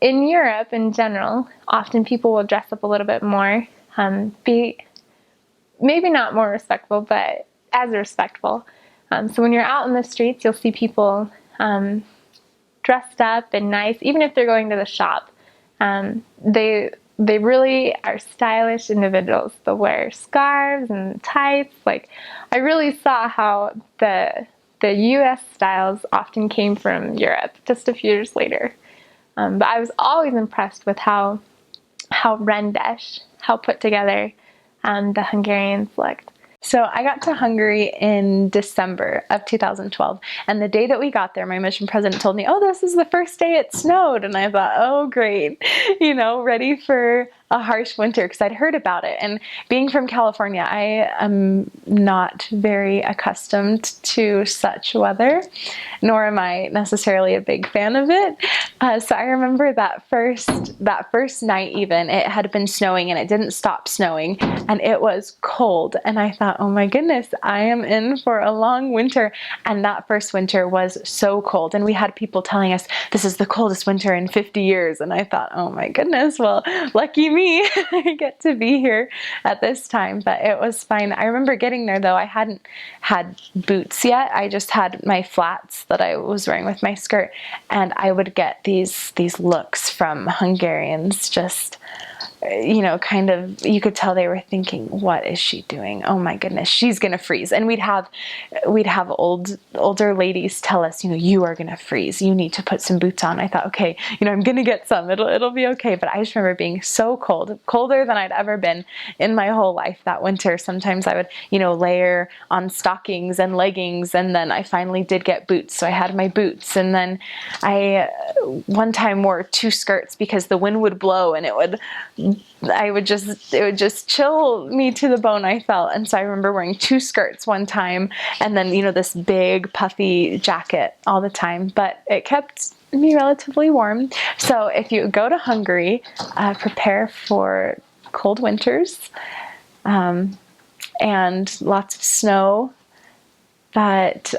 in Europe in general, often people will dress up a little bit more, be maybe not more respectful, but as respectful. So when you're out in the streets, you'll see people dressed up and nice, even if they're going to the shop. They really are stylish individuals. They'll wear scarves and tights. Like, I really saw how the U.S. styles often came from Europe just a few years later. But I was always impressed with how rendish, how put together the Hungarians looked. So I got to Hungary in December of 2012, and the day that we got there, my mission president told me, "Oh, this is the first day it snowed," and I thought, "Oh, great," ready for a harsh winter, because I'd heard about it. And being from California, I am not very accustomed to such weather, nor am I necessarily a big fan of it. So I remember that first night, even, it had been snowing and it didn't stop snowing, and it was cold, and I thought, oh my goodness, I am in for a long winter. And that first winter was so cold, and we had people telling us this is the coldest winter in 50 years, and I thought, oh my goodness, well, lucky me. I get to be here at this time. But it was fine. I remember getting there, though. I hadn't had boots yet. I just had my flats that I was wearing with my skirt, and I would get these looks from Hungarians, just kind of, you could tell they were thinking, what is she doing? Oh my goodness, she's gonna freeze. And we'd have older ladies tell us, you are gonna freeze, you need to put some boots on. I thought, okay, I'm gonna get some, it'll be okay. But I just remember being so cold, colder than I'd ever been in my whole life that winter. Sometimes I would layer on stockings and leggings, and then I finally did get boots, so I had my boots. And then I one time wore 2 skirts because the wind would blow, and it would just chill me to the bone, I felt. And so I remember wearing 2 skirts one time, and then this big puffy jacket all the time, but it kept me relatively warm. So if you go to Hungary, prepare for cold winters and lots of snow. But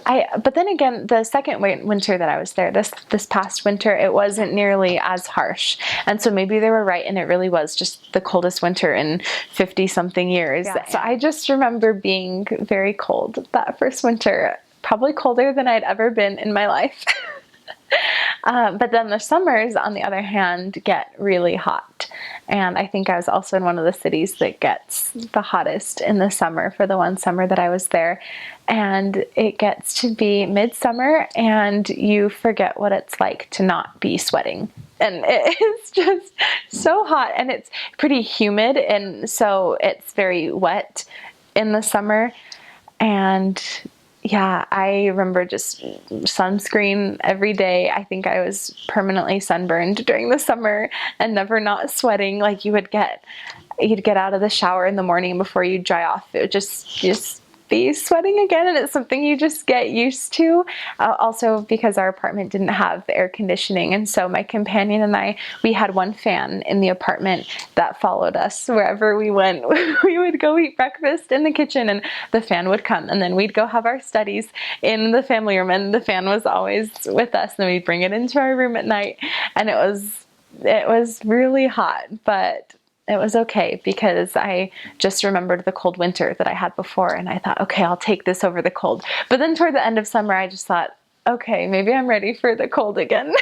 then again, the second winter that I was there, this past winter, it wasn't nearly as harsh. And so maybe they were right, and it really was just the coldest winter in 50 something years. Yeah. So I just remember being very cold that first winter, probably colder than I'd ever been in my life. But then the summers, on the other hand, get really hot. And I think I was also in one of the cities that gets the hottest in the summer for the one summer that I was there. And it gets to be midsummer, and you forget what it's like to not be sweating. And it's just so hot, and it's pretty humid, and so it's very wet in the summer. And yeah, I remember just sunscreen every day. I think I was permanently sunburned during the summer and never not sweating. Like, you'd get out of the shower in the morning before you dry off. It would just be sweating again, and it's something you just get used to. Also, because our apartment didn't have air conditioning, and so my companion and I, we had one fan in the apartment that followed us wherever we went. We would go eat breakfast in the kitchen, and the fan would come, and then we'd go have our studies in the family room, and the fan was always with us, and we'd bring it into our room at night. And it was really hot, but it was okay, because I just remembered the cold winter that I had before, and I thought, okay, I'll take this over the cold. But then toward the end of summer, I just thought, okay, maybe I'm ready for the cold again.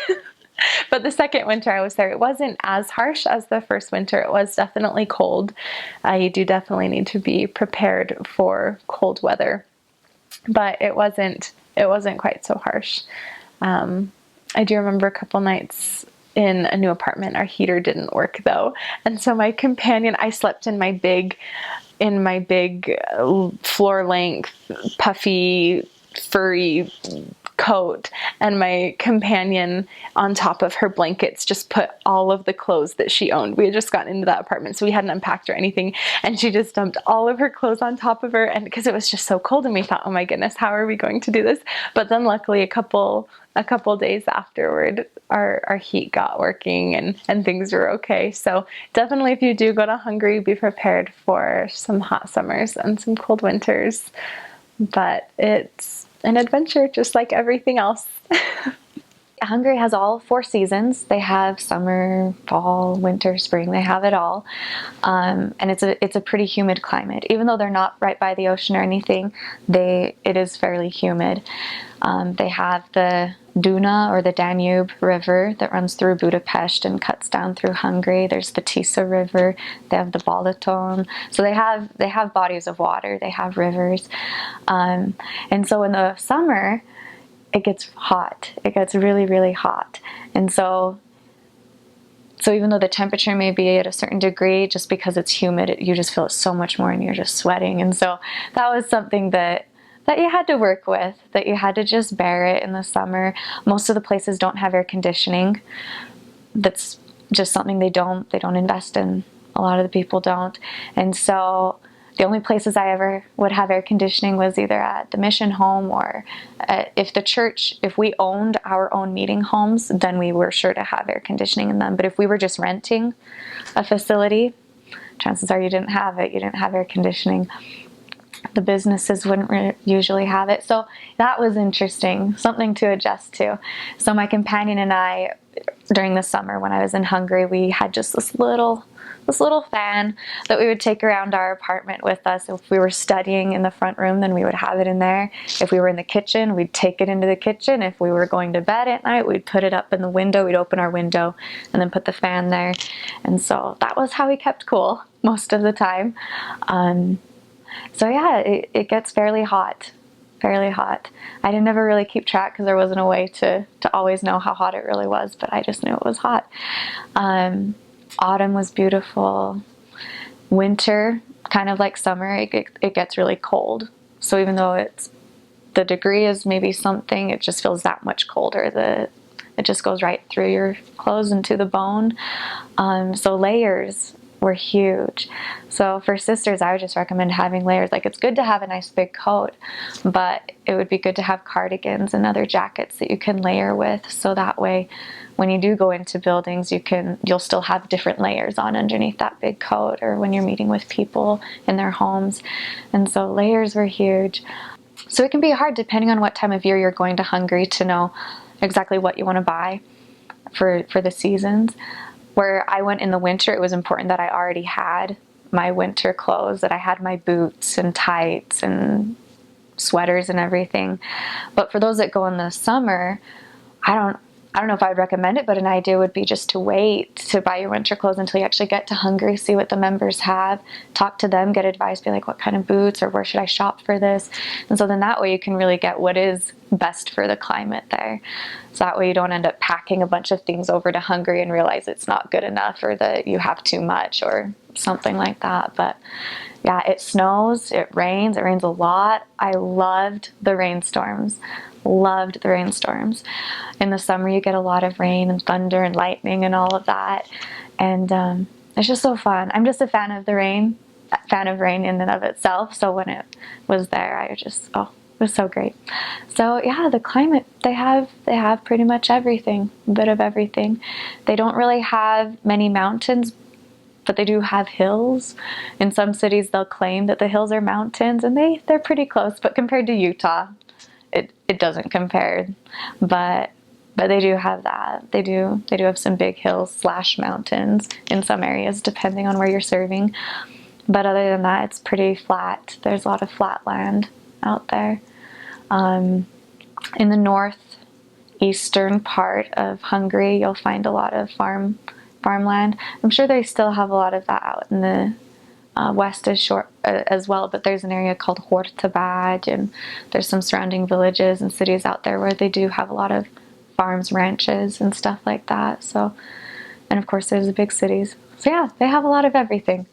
But the second winter I was there, it wasn't as harsh as the first winter. It was definitely cold. You do definitely need to be prepared for cold weather, but it wasn't quite so harsh. I do remember a couple nights in a new apartment, our heater didn't work though, and so my companion, I slept in my big floor length puffy furry coat, and my companion, on top of her blankets, just put all of the clothes that she owned. We had just gotten into that apartment, so we hadn't unpacked or anything, and she just dumped all of her clothes on top of her, and because it was just so cold, and we thought, oh my goodness, how are we going to do this? But then luckily a couple days afterward, our heat got working, and things were okay. So definitely, if you do go to Hungary, be prepared for some hot summers and some cold winters. But it's an adventure, just like everything else. Hungary has all 4 seasons. They have summer, fall, winter, spring. They have it all, and it's a pretty humid climate. Even though they're not right by the ocean or anything, it is fairly humid. They have the Duna, or the Danube River, that runs through Budapest and cuts down through Hungary. There's the Tisza River. They have the Balaton. So they have bodies of water. They have rivers, and so in the summer, it gets hot. It gets really, really hot. And so even though the temperature may be at a certain degree, just because it's humid, you just feel it so much more and you're just sweating. And so that was something that you had to work with, that you had to just bear it in the summer. Most of the places don't have air conditioning. That's just something they don't invest in. A lot of the people don't. And so the only places I ever would have air conditioning was either at the mission home, or if we owned our own meeting homes, then we were sure to have air conditioning in them. But if we were just renting a facility, chances are you didn't have it. You didn't have air conditioning. The businesses wouldn't usually have it. So that was interesting, something to adjust to. So my companion and I, during the summer when I was in Hungary, we had just this little fan that we would take around our apartment with us. If we were studying in the front room, then we would have it in there. If we were in the kitchen, we'd take it into the kitchen. If we were going to bed at night, we'd put it up in the window. We'd open our window and then put the fan there. And so that was how we kept cool most of the time. So yeah, it gets fairly hot. Fairly hot. I didn't ever really keep track because there wasn't a way to always know how hot it really was, but I just knew it was hot. Autumn was beautiful. Winter, kind of like summer, it gets really cold. So even though the degree is maybe something, it just feels that much colder. It just goes right through your clothes and to the bone. So layers were huge. So for sisters, I would just recommend having layers. Like, it's good to have a nice big coat, but it would be good to have cardigans and other jackets that you can layer with. So that way, when you do go into buildings, you'll still have different layers on underneath that big coat, or when you're meeting with people in their homes. And so layers were huge. So it can be hard, depending on what time of year you're going to Hungary, to know exactly what you want to buy for the seasons. Where I went in the winter, it was important that I already had my winter clothes, that I had my boots and tights and sweaters and everything. But for those that go in the summer, I don't know if I would recommend it, but an idea would be just to wait to buy your winter clothes until you actually get to Hungary, see what the members have, talk to them, get advice, be like, what kind of boots, or where should I shop for this? And so then that way you can really get what is best for the climate there. So that way you don't end up packing a bunch of things over to Hungary and realize it's not good enough, or that you have too much or something like that. But yeah, it snows, it rains a lot. I loved the rainstorms. Loved the rainstorms. In the summer, you get a lot of rain and thunder and lightning and all of that. And it's just so fun. I'm just a fan of the rain, in and of itself. So when it was there, it was so great. So yeah, the climate, they have pretty much everything, a bit of everything. They don't really have many mountains, but they do have hills. In some cities, they'll claim that the hills are mountains, and they're pretty close, but compared to Utah, it doesn't compare. But they do have that. They do have some big hills / mountains in some areas, depending on where you're serving. But other than that, it's pretty flat. There's a lot of flat land out there. In the northeastern part of Hungary, you'll find a lot of farmland. I'm sure they still have a lot of that out in the west is short as well, but there's an area called Hortobágy, and there's some surrounding villages and cities out there where they do have a lot of farms, ranches, and stuff like that. So, and of course there's the big cities. So yeah, they have a lot of everything.